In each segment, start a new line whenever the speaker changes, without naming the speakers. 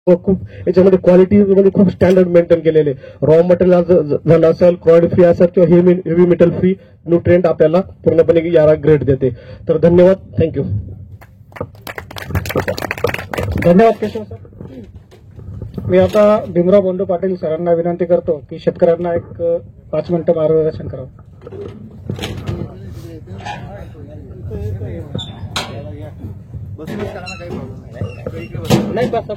खूप याच्यामध्ये क्वालिटीमध्ये खूप स्टँडर्ड मेंटेन केलेले, रॉ मटेरियल झालं असेल, क्लॉइड फ्री असेल किंवा हेवी मेटल फ्री न्यूट्रिएंट आपल्याला पूर्णपणे याला ग्रेड देते. तर धन्यवाद, थँक्यू.
धन्यवाद केशव सर. मी आता भीमराव बंडू पाटील सरांना विनंती करतो की शेतकऱ्यांना एक 5 मिनिटं मार्गदर्शन करावं.
नाही बसा.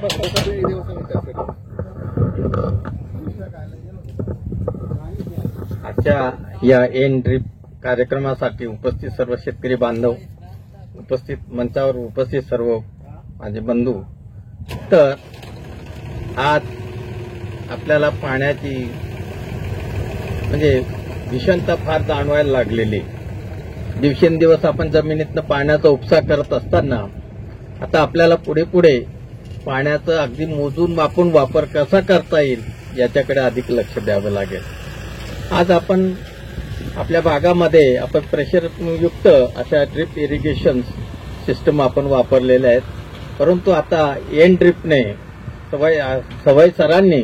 आजच्या या एन ड्रीप कार्यक्रमासाठी उपस्थित सर्व शेतकरी बांधव, मंचावर उपस्थित सर्व माझे बंधू, तर आज आपल्याला पाण्याची म्हणजे भीषणता फार जाणवायला लागलेली. दिवसेंदिवस आपण जमिनीतनं पाण्याचा उपसा करत असताना आता आपल्याला पुढे पुढे पाण्याचा अगदी मोजून मापून वापर कसा करता येईल याच्याकडे अधिक लक्ष द्यावं लागेल. आज आपण आपल्या भागामध्ये आपण प्रेशरयुक्त अशा ड्रिप इरिगेशन सिस्टम आपण वापरलेल्या आहेत. परंतु आता एन ड्रिपने सवय सरांनी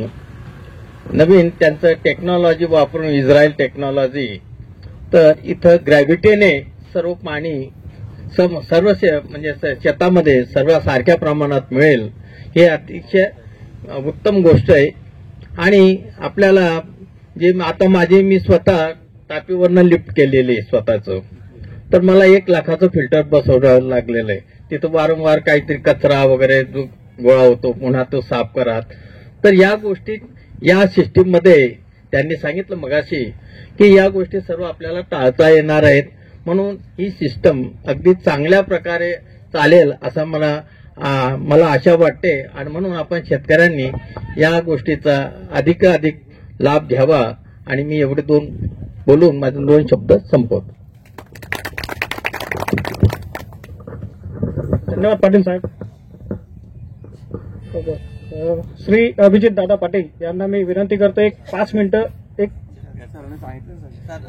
नवीन त्यांचं टेक्नॉलॉजी वापरून, इस्रायल टेक्नॉलॉजी, तर इथं ग्रॅव्हिटीने सर्व पाणी सर्व म्हणजे शेतामध्ये सर्व सारख्या प्रमाणात मिळेल, हे अतिशय उत्तम गोष्ट आहे. आणि आपल्याला जे आता मी स्वतः टाकीवरनं लिफ्ट केलेली स्वतःचं, तर मला 1 लाखाचं फिल्टर बसवावं लागलेलं आहे. तिथं वारंवार काहीतरी कचरा वगैरे गोळा होतो, पुन्हा तो साफ करा. तर या गोष्टी या सिस्टीममध्ये त्यांनी सांगितलं मगाशी की या गोष्टी सर्व आपल्याला टाळता येणार आहेत. म्हणून ही सिस्टम अगदी चांगल्या प्रकारे चालेल असं मला आशा वाटते. आणि म्हणून आपण शेतकऱ्यांनी या गोष्टीचा अधिकाधिक लाभ घ्यावा. आणि मी एवढे बोलून माझे 2 शब्द संपवतो.
धन्यवाद पाटील साहेब. श्री अभिजित दादा पाटील यांना मी विनंती करतो एक 5 मिनिटं एक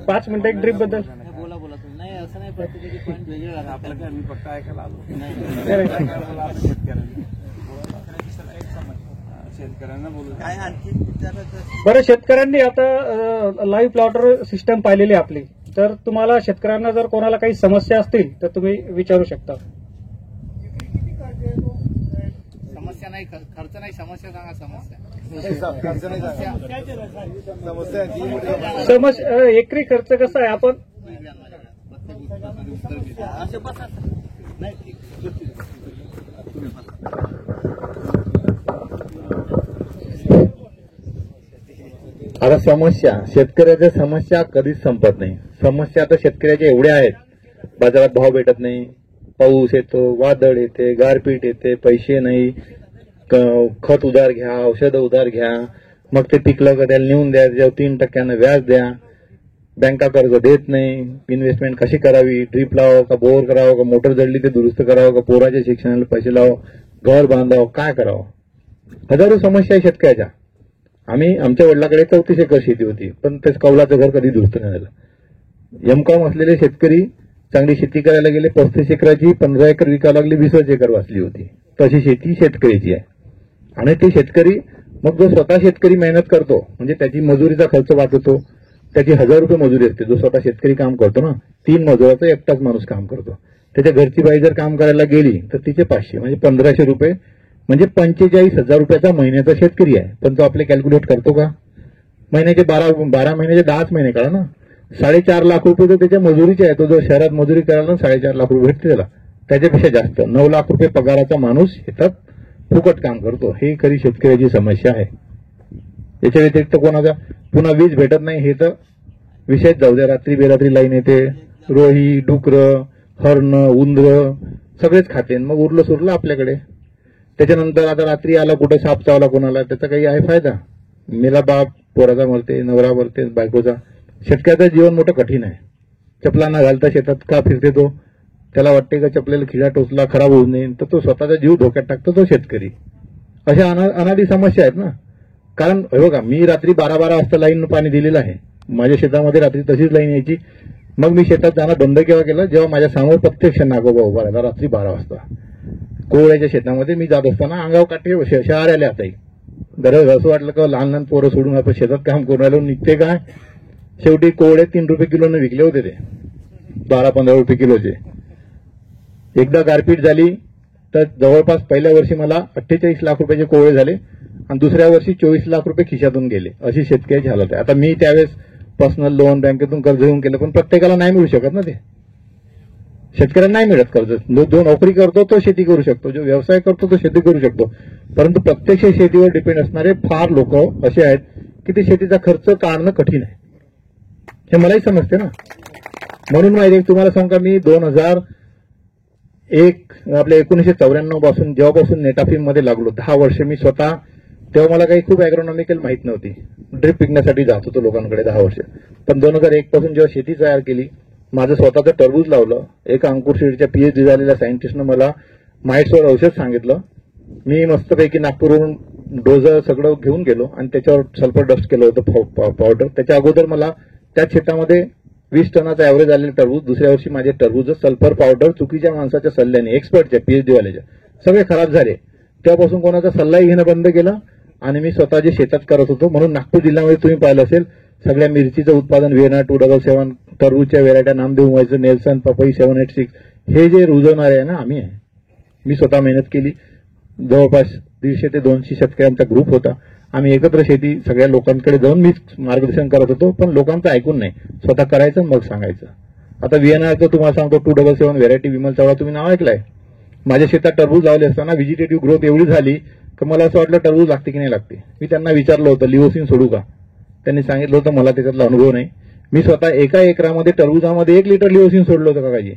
5 मिनिटं एक ड्रीप बद्दल
बोला नाही असं नाही. प्रत्येकाची पॉईंट वेगळे आपलं काय, मी फक्त ऐकायला आलो. शेतकऱ्यांना बोलू काय आणखी.
बरं, शेतकऱ्यांनी आता लाईव्ह प्लॉटर सिस्टम पाहिलेली आपली, तर तुम्हाला शेतकऱ्यांना जर कोणाला काही समस्या असतील तर तुम्ही विचारू शकता.
समस्या नाही, खर्च नाही, समस्या सांगा.
समस्या एकरी खर्च कसा आहे आपण
आता शेतकऱ्याच्या समस्या कधीच संपत नाही. समस्या तर शेतकऱ्याच्या एवढ्या आहेत, बाजारात भाव भेटत नाही, पाऊस येतो, वादळ येते, गारपीट येते, पैसे नाही, खत उधार घ्या, औषधं उधार घ्या, मग ते पिकलं का त्याला नेऊन द्या, त्याच्यावर 3% व्याज द्या, बँका कर्ज देत नाही, इन्व्हेस्टमेंट कशी करावी, ड्रीप लावावं का बोर करावं का मोटर जडली ते दुरुस्त करावं का पोराच्या शिक्षणाला पैसे लावावं, घर बांधावं, काय करावं. हजारो समस्या आहे शेतकऱ्याच्या. आमच्या वडिलाकडे 34 एकर शेती होती, पण तेच कौलाचं घर कधी दुरुस्त नाही झालं. एमकॉम असलेले शेतकरी चांगली शेती करायला गेले, 35 एकराची 15 एकर विकावं लागली, 20 एकर वाचली होती. तशी शेती शेतकऱ्याची आहे. आणि ते शेतकरी मग जो स्वतः शेतकरी मेहनत करतो, म्हणजे त्याची मजुरीचा खर्च वाचतो, त्याची 1000 रुपये मजुरी असते. जो स्वतः शेतकरी काम करतो ना, 3 मजुराचा एकटाच माणूस काम करतो. त्याच्या घरची बाई जर काम करायला गेली तर तिचे 500 म्हणजे 1500 रुपये, म्हणजे 45,000 रुपयाचा महिन्याचा शेतकरी आहे. पण तो आपले कॅल्क्युलेट करतो का? महिन्याचे 12 महिन्याचे 10 महिने काढा ना, 4.5 लाख रुपये तर त्याच्या मजुरीचे आहे. तो जर शहरात मजुरी करायला 4.5 लाख रुपये भेटते त्याला, त्याच्यापेक्षा जास्त 9 लाख रुपये पगाराचा माणूस शेतात फुकट काम करतो. ही खरी शेतकऱ्याची समस्या आहे. याच्या व्यतिरिक्त कोणाचा पुन्हा वीज भेटत नाही हे तर विषयच जाऊ द्या. रात्री बेरात्री लाईन येते, रोही, डुकरं, हरण, उंदर सगळेच खाते, मग उरलं सुरलं आपल्याकडे. त्याच्यानंतर आता रात्री आला कुठं साप चावला कोणाला, त्याचा काही आहे फायदा? मेला बाप, पोराचा मरते, नवरा मरते, बायकोचा. शेतकऱ्याचं जीवन मोठं कठीण आहे. चपला न घालता शेतात का फिरते तो? त्याला वाटते का चपलेला खिळा टोचला खराब होऊ नये, तर तो स्वतःचा जीव धोक्यात टाकतो तो शेतकरी. अशा अनादी समस्या आहेत ना. कारण बघा, मी रात्री 12 वाजता लाईन पाणी दिलेलं आहे. माझ्या शेतामध्ये रात्री तशीच लाईन यायची. मग मी शेतात जाणं बंद केव्हा केलं? जेव्हा माझ्या समोर प्रत्यक्ष नागोबा उभा राहिला रात्री 12 वाजता. कोवळ्याच्या शेतामध्ये मी जात असताना अंगावर काटे शहर आले आता गरज असं वाटलं का लहान लहान पोरं सोडून आपण शेतात काम करून राहिलो निघते काय. शेवटी कोवळे 3 रुपये किलोने विकले होते ते 12-15 रुपये किलोचे. एकदा गारपीट झाली तर जवळपास पहिल्या वर्षी मला 48 लाख रुपयाचे कोवळे झाले आणि दुसऱ्या वर्षी 24 लाख रुपये खिशातून गेले. अशी शेतकऱ्याची हालत आहे. आता मी त्यावेळेस पर्सनल लोन बँकेतून कर्ज घेऊन केलं पण प्रत्येकाला नाही मिळू शकत ना. ते शेतकऱ्यांना नाही मिळत कर्ज. जो नोकरी करतो तो शेती करू शकतो, जो व्यवसाय करतो तो शेती करू शकतो, परंतु प्रत्यक्ष शेतीवर डिपेंड असणारे फार लोक असे आहेत की ते शेतीचा खर्च काढणं कठीण आहे. हे मलाही समजते ना. म्हणून माहिती तुम्हाला सांगा मी 2001 आपल्या 1994 पासून जेव्हापासून नेटाफिम मध्ये लागलो 10 वर्ष मी स्वतः, तेव्हा मला काही खूप अॅग्रोनॉमिकल माहित नव्हती. ड्रिप पिकण्यासाठी जात होतो लोकांकडे 10 वर्ष. पण 2001 पासून जेव्हा शेती तयार केली, माझं स्वतःचं टरबूज लावलं. एका अंकुर सीडच्या PhD झालेल्या सायंटिस्टनं मला माइट्सवर औषध सांगितलं. मी मस्तपैकी नागपूरवरून डोजर सगळं घेऊन गेलो आणि त्याच्यावर सल्फर डस्ट केलं होतं पावडर. त्याच्या अगोदर मला त्या शेतामध्ये 20 टनाचा ऍव्हरेज आलेले टरबूज. दुसऱ्या वर्षी माझे टरबूज सल्फर पावडर चुकीच्या माणसाच्या सल्ल्याने, एक्सपर्टच्या PhD वाल्याच्या, सगळे खराब झाले. तेव्हापासून कोणाचा सल्लाही घेणं बंद केला आणि मी स्वतः जे शेतात करत होतो. म्हणून नागपूर जिल्ह्यामध्ये तुम्ही पाहिलं असेल सगळ्या मिरचीचं उत्पादन व्हिएना 277, टरबूजच्या व्हेरायट्या नामदेव उमायचं, नेल्सन, पपई 786 हे जे रुजवणारे आहे ना आम्ही आहे. मी स्वतः मेहनत केली. जवळपास 150 ते 200 शेतकऱ्यांचा ग्रुप होता. आम्ही एकत्र शेती सगळ्या लोकांकडे जाऊन मी मार्गदर्शन करत होतो. पण लोकांचं ऐकून नाही, स्वतः करायचं मग सांगायचं. आता व्हिएनाचं तुम्हाला सांगतो 277 व्हेरायटी विमल चव्हाण तुम्ही नाव ऐकलंय. माझ्या शेतात टरबूज लावले असताना व्हेजिटेटिव्ह ग्रोथ एवढी झाली की मला असं वाटलं टरबूज लागते की नाही लागते. मी त्यांना विचारलं होतं लिओसिन सोडू का. त्यांनी सांगितलं होतं मला त्याच्यातला अनुभव नाही. मी स्वतः एका एकरामध्ये टरबूजामध्ये 1 लिटर लिओसिन सोडलं होतं काकाजी.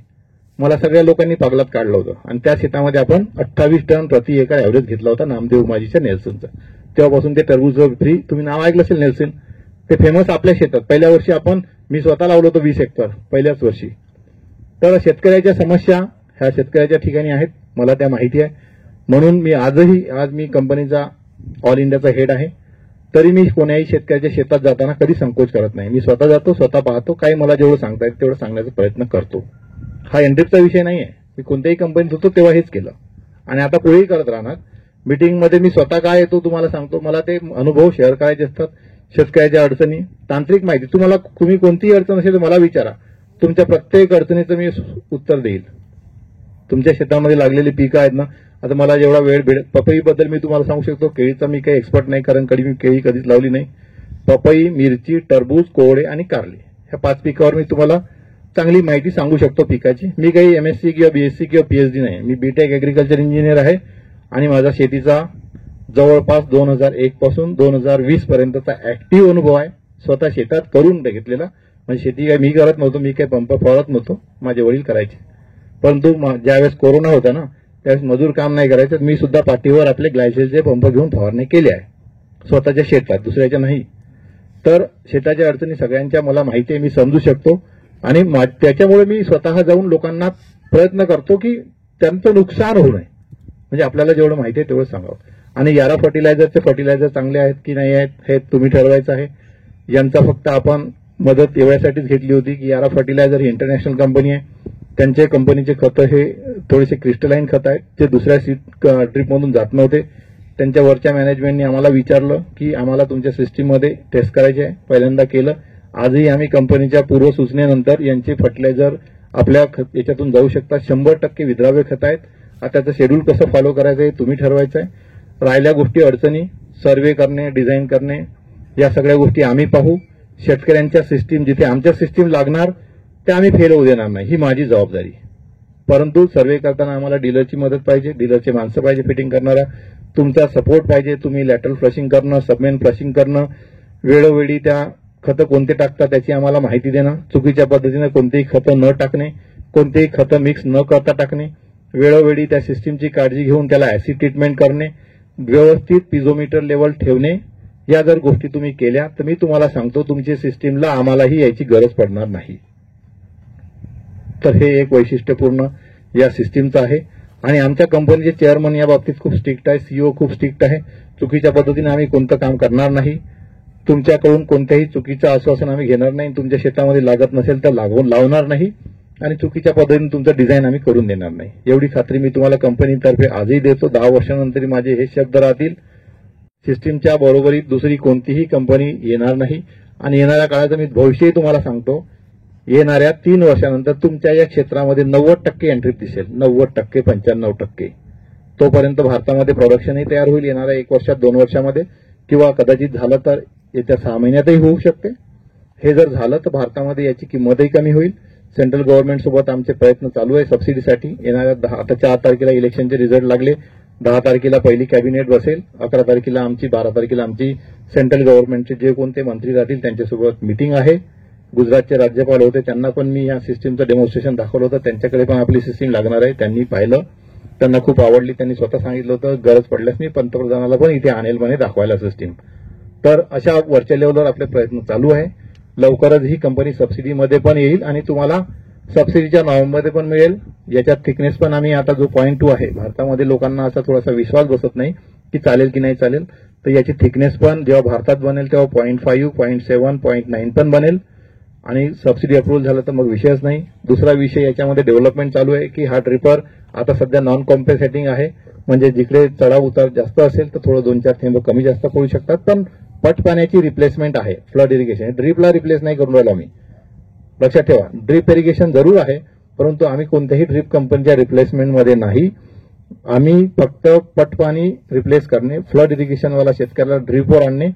मला सगळ्या लोकांनी पागलात काढलं होतं आणि त्या शेतामध्ये आपण 28 टन प्रति एकर ऍव्हरेज घेतला होता नामदेव उमाजीच्या नेल्सनचा. तेव्हापासून ते टरबूज फ्री तुम्ही नाव ऐकलं असेल नेल्सन, ते फेमस आपल्या शेतात. पहिल्या वर्षी मी स्वतः लावलं होतं 20 हेक्टर पहिल्याच वर्षी. तर शेतकऱ्याच्या समस्या ह्या शेतकऱ्याच्या ठिकाणी आहेत, मला त्या माहिती आहे. म्हणून मी आज मी कंपनीचा ऑल इंडियाचा हेड आहे. तरी मी कोण्याही शेतकऱ्याच्या शेतात जाताना कधी संकोच करत नाही. मी स्वतः जातो, स्वतः पाहतो, काही मला जेवढं सांगता येईल तेवढं सांगण्याचा प्रयत्न करतो. हा एनड्रिपचा विषय नाही आहे. मी कोणत्याही कंपनीत होतो तेव्हा हेच केलं आणि आता पुढेही करत राहणार. मीटिंगमध्ये मी स्वतः काय येतो तुम्हाला सांगतो. मला ते अनुभव शेअर करायचे असतात. शेतकऱ्याच्या अडचणी, तांत्रिक माहिती, तुम्ही कोणतीही अडचण असेल तर मला विचारा. तुमच्या प्रत्येक अडचणीचं मी उत्तर देईल. तुमच्या शेतामध्ये लागलेली पिकं आहेत ना, आता मला जेवढा वेळ भेटेल. पपईबद्दल मी तुम्हाला सांगू शकतो. केळीचा मी काही एक्सपर्ट नाही, कारण मी केळी कधीच लावली नाही. पपई, मिरची, टरबूज, कोवळे आणि कारले ह्या 5 पिकावर मी तुम्हाला चांगली माहिती सांगू शकतो पिकाची. मी काही MSc किंवा BSc किंवा PhD नाही. मी BTech ऍग्रिकल्चर इंजिनियर आहे आणि माझा शेतीचा जवळपास 2001 पासून 2020 पर्यंतचा ऍक्टिव्ह अनुभव आहे. स्वतः शेतात करून घेतलेला. म्हणजे शेती काय मी करत नव्हतो, मी काही पंप फवारत नव्हतो, माझे वडील करायचे. परंतु ज्यावेळेस कोरोना होता ना त्यावेळेस मजूर काम नाही करायचं. मी सुद्धा पाठीवर आपले ग्लायसेलचे पंप घेऊन फवारणी केली आहे स्वतःच्या शेतात, दुसऱ्याच्या नाही. तर शेताच्या अडचणी सगळ्यांच्या मला माहिती आहे, मी समजू शकतो आणि त्याच्यामुळे मी स्वतः जाऊन लोकांना प्रयत्न करतो की त्यांचं नुकसान होऊ नये. म्हणजे आपल्याला जेवढं माहिती आहे तेवढं सांगावं. आणि यारा फर्टिलायझरचे फर्टिलायझर चांगले आहेत की नाही आहेत हे तुम्ही ठरवायचं आहे. यांचा फक्त आपण मदत एवढ्यासाठीच घेतली होती की यारा फर्टिलायझर ही इंटरनॅशनल कंपनी आहे. त्यांच्या कंपनीचे खतं हे थोडेसे क्रिस्टलाईन खत आहेत, ते दुसऱ्या ड्रीपमधून जात नव्हते. त्यांच्या वरच्या मॅनेजमेंटने आम्हाला विचारलं की आम्हाला तुमच्या सिस्टीममध्ये टेस्ट करायचे आहे. पहिल्यांदा केलं. आजही आम्ही कंपनीच्या पूर्व सूचनेनंतर यांचे फर्टिलायझर आपल्या याच्यातून जाऊ शकतात. 100% विद्राव्य खत आहेत. आता त्याचं शेड्यूल कसं फॉलो करायचं हे तुम्ही ठरवायचं आहे. राहिल्या गोष्टी अडचणी, सर्व्हे करणे, डिझाईन करणे, या सगळ्या गोष्टी आम्ही पाहू. शेतकऱ्यांच्या सिस्टीम जिथे आमच्या सिस्टीम लागणार ते आम्ही फेल होऊ देणार नाही, ही माझी जबाबदारी. परंतु सर्व्हे करताना आम्हाला डीलरची मदत पाहिजे, डीलरचे माणसं पाहिजे फिटिंग करणारा, तुमचा सपोर्ट पाहिजे. तुम्ही लॅटरल फ्लशिंग करणं, सबमेन फ्लशिंग करणं, वेळोवेळी त्या खतं कोणते टाकतात त्याची आम्हाला माहिती देणं, चुकीच्या पद्धतीने कोणतेही खतं न टाकणे, कोणतेही खतं मिक्स न करता टाकणे, वेळोवेळी त्या सिस्टीमची काळजी घेऊन त्याला ऍसिड ट्रीटमेंट करणे, व्यवस्थित पिझोमीटर लेवल ठेवणे. या जर गोष्टी तुम्ही केल्या तर मी तुम्हाला सांगतो तुमच्या सिस्टीमला आम्हालाही याची गरज पडणार नाही. तर हे एक वैशिष्ट्यपूर्ण या सिस्टीमचं आहे. आणि आमच्या कंपनीचे चेअरमन या बाबतीत खूप स्ट्रिक्ट आहे, CEO खूप स्ट्रिक्ट आहे. चुकीच्या पद्धतीने आम्ही कोणतं काम करणार नाही. तुमच्याकडून कोणत्याही चुकीचं आश्वासन आम्ही घेणार नाही. तुमच्या शेतामध्ये लागत नसेल तर लावणार नाही. आणि चुकीच्या पद्धतीने तुमचं डिझाईन आम्ही करून देणार नाही. एवढी खात्री मी तुम्हाला कंपनीतर्फे आजही देतो. 10 वर्षानंतर माझे हे शब्द राहतील. सिस्टीमच्या बरोबरीत दुसरी कोणतीही कंपनी येणार नाही आणि येणाऱ्या काळाचं मी भविष्यही तुम्हाला सांगतो. येणाऱ्या 3 वर्षानंतर तुमच्या या क्षेत्रामध्ये 90% एंट्री दिसेल. 90%, 95%. तोपर्यंत भारतामध्ये प्रोडक्शनही तयार होईल येणाऱ्या 1 वर्षात, 2 वर्षामध्ये, किंवा कदाचित झालं तर येत्या 6 महिन्यातही होऊ शकते. हे जर झालं तर भारतामध्ये याची किंमतही कमी होईल. सेंट्रल गव्हर्नमेंट सोबत आमचे प्रयत्न चालू आहे सबसिडीसाठी. येणाऱ्या आता 4 तारखेला इलेक्शनचे रिझल्ट लागले. 10 तारखेला पहिली कॅबिनेट बसेल. 11 तारखेला आमची, 12 तारखेला आमची सेंट्रल गव्हर्नमेंटचे जे कोणते मंत्री राहतील त्यांच्यासोबत मीटिंग आहे. गुजरातचे राज्यपाल होते, त्यांना पण मी या सिस्टीमचं डेमॉन्स्ट्रेशन दाखवलं होतं. त्यांच्याकडे पण आपली सिस्टीम लागणार आहे. त्यांनी पाहिलं, त्यांना खूप आवडली. त्यांनी स्वतः सांगितलं होतं गरज पडल्यास मी पंतप्रधानाला पण इथे आणेल म्हणे दाखवायला सिस्टीम. तर अशा वरच्या लेवलवर आपले प्रयत्न चालू आहे. लवकरच ही कंपनी सबसिडीमध्ये पण येईल आणि तुम्हाला सबसिडीच्या नॉर्ममध्ये पण मिळेल. याच्यात थिकनेस पण आम्ही आता जो 0.2 आहे, भारतामध्ये लोकांना असा थोडासा विश्वास बसत नाही की चालेल की नाही चालेल, तर याची थिकनेस पण जेव्हा भारतात बनेल तेव्हा 0.5, 0.7, 0.9 पण बनेल आणि सबसिडी अप्रूव्हल झालं तर मग विषयच नाही. दुसरा विषय याच्यामध्ये डेव्हलपमेंट चालू आहे की हा ड्रिपर आता सध्या नॉन कॉम्पेन्सेटिंग आहे. म्हणजे जिकडे चढाव उतार जास्त असेल तर थोडं 2-4 थेंब कमी जास्त पडू शकतात. पण पट पाण्याची रिप्लेसमेंट आहे. फ्लड इरिगेशन, ड्रीपला रिप्लेस नाही करून राहिलो आम्ही. लक्षात ठेवा, ड्रीप इरिगेशन जरूर आहे, परंतु आम्ही कोणत्याही ड्रीप कंपनीच्या रिप्लेसमेंटमध्ये नाही. आम्ही फक्त पटपाणी रिप्लेस करणे, फ्लड इरिगेशनवाला शेतकऱ्याला ड्रीपवर आणणे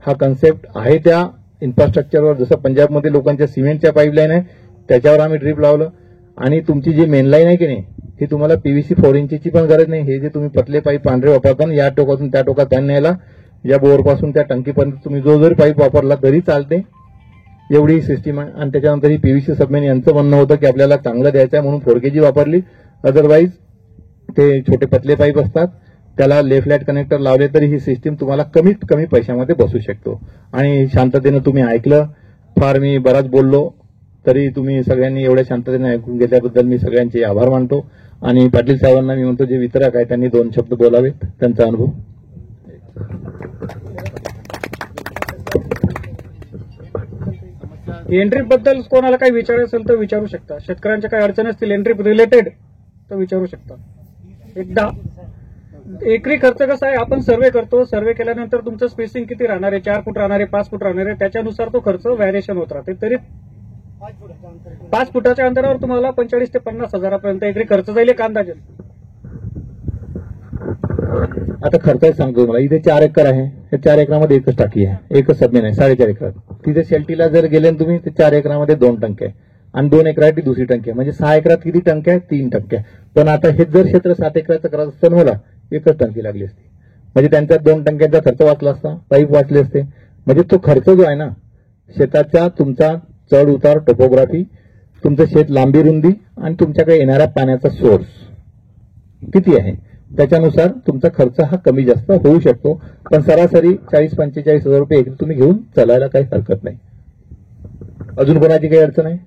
हा कन्सेप्ट आहे. त्या इन्फ्रास्ट्रक्चरवर जसं पंजाबमध्ये लोकांच्या सिमेंटच्या पाईपलाईन आहे त्याच्यावर आम्ही ड्रीप लावलं. आणि तुमची जी मेन लाईन आहे की नाही, ही तुम्हाला पीव्हीसी 4 इंचची पण गरज नाही. हे जे तुम्ही पतले पाईप पांढरे वापरता या टोकातून त्या टोकात पाणी न्यायला, या बोरपासून त्या टंकीपर्यंत तुम्ही जो जरी पाईप वापरला तरी चालते. एवढी सिस्टीम आहे. आणि त्याच्यानंतर ही पीव्हीसी सबमेन यांचं म्हणणं होतं की आपल्याला चांगलं द्यायचं आहे म्हणून 4kg वापरली. अदरवाईज ते छोटे पतले पाईप असतात, त्याला लेफ्ट लाईट कनेक्टर लावले तरी ही सिस्टीम तुम्हाला कमीत कमी पैशामध्ये बसू शकतो. आणि शांततेनं तुम्ही ऐकलं. फार मी बराच बोललो तरी तुम्ही सगळ्यांनी एवढ्या शांततेने ऐकून घेतल्याबद्दल मी सगळ्यांचे आभार मानतो. आणि पाटील साहेबांना मी म्हणतो जे वितरक आहे त्यांनी 2 शब्द बोलावेत, त्यांचा अनुभव.
एंट्री बद्दल कोणाला काही विचारायचं असेल तर विचारू शकता. शेतकऱ्यांच्या काही अडचणी असतील एंट्री रिलेटेड तर विचारू शकता. एकदा एकरी खर्च कसा आहे, आपण सर्वे करतो. सर्वे केल्यानंतर तुमचं स्पेसिंग किती राहणार आहे, 4 फूट राहणार आहे, 5 फूट राहणार आहे, त्याच्यानुसार तो खर्च व्हॅरिएशन होत राहते. तरी 5 फुटाच्या अंतरावर तुम्हाला 45 ते 50 हजारापर्यंत एकरी खर्च जाईल एक अंदाजे.
आता खर्च सांगतो मला. इथे 4 एकर आहे. हे 4 एकरामध्ये एकच टाकी आहे, एकच सबमेन आहे 4.5 एकरात. तिथे शेल्टीला जर गेले तुम्ही ते 4 एकरामध्ये 2 टंके आहे आणि 2 एकरासाठी दुसरी टंकी आहे. म्हणजे 6 एकरात किती टंके आहे, 3 टंके. पण आता हे जर क्षेत्र 7 एकराचं करायचं असतं मला एकच टंकी लागली असती. म्हणजे त्यांचा 2 टंक्यांचा खर्च वाचला असता, पाईप वाचले असते. म्हणजे तो खर्च जो आहे ना शेताचा, तुमचा चढ उतार, टोपोग्राफी, तुमचं शेत लांबी रुंदी आणि तुमच्याकडे येणाऱ्या पाण्याचा सोर्स किती आहे त्याच्यानुसार तुमचा खर्च हा कमी जास्त होऊ शकतो. पण सरासरी 40-45 हजार रुपये एकरी तुम्ही घेऊन चालायला काही हरकत नाही. अजून कोणाची काही अडचण आहे?